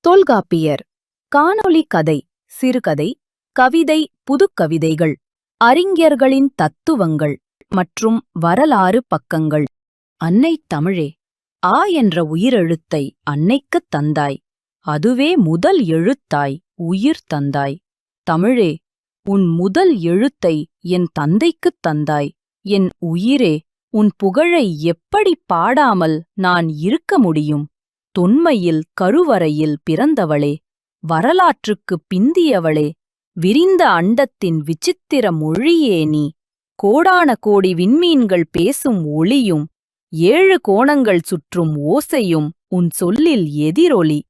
தொல்காப்பியர். காணொளி கதை, சிறுகதை, கவிதை, புதுக்கவிதைகள், அறிஞர்களின் தத்துவங்கள் மற்றும் வரலாறு பக்கங்கள். அன்னை தமிழே, ஆ என்ற உயிரெழுத்தை அன்னைக்குத் தந்தாய். அதுவே முதல் எழுத்தாய் உயிர் தந்தாய். தமிழே, உன் முதல் எழுத்தை என் தந்தைக்குத் தந்தாய். என் உயிரே, உன் புகழை எப்படிப் பாடாமல் நான் இருக்க முடியும்? தொன்மையில் கருவறையில் பிறந்தவளே, வரலாற்றுக்குப் பிந்தியவளே, விரிந்த அண்டத்தின் விசித்திர மொழியே நீ. கோடான கோடி விண்மீன்கள் பேசும் ஒளியும் 7 கோணங்கள் சுற்றும் ஓசையும் உன் சொல்லில் எதிரொலி.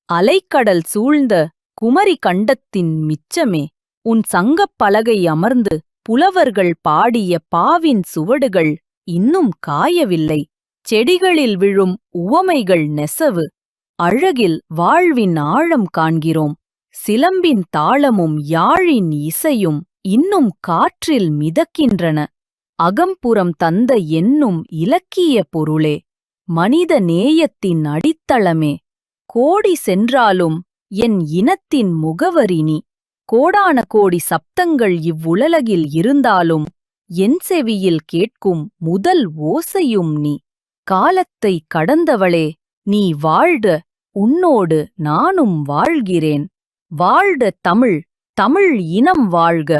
அலைக்கடல் சூழ்ந்த குமரி கண்டத்தின் மிச்சமே, உன் சங்கப் பலகை அமர்ந்து புலவர்கள் பாடிய பாவின் சுவடுகள் இன்னும் காயவில்லை. செடிகளில் விழும் உவமைகள் நெசவு. அழகில் வாழ்வின் ஆழம் காண்கிறோம். சிலம்பின் தாளமும் யாழின் இசையும் இன்னும் காற்றில் மிதக்கின்றன. அகம்புறம் தந்த என்னும் இலக்கிய பொருளே, மனித நேயத்தின் அடித்தளமே, கோடி சென்றாலும் என் இனத்தின் முகவரி நீ. கோடான கோடி சப்தங்கள் இவ்வுலகில் இருந்தாலும் என் செவியில் கேட்கும் முதல் ஓசையும் நீ. காலத்தை கடந்தவளே, நீ வாழ்க, உன்னோடு நானும் வாழ்கிறேன். வாழ்க தமிழ், தமிழ் இனம் வாழ்க.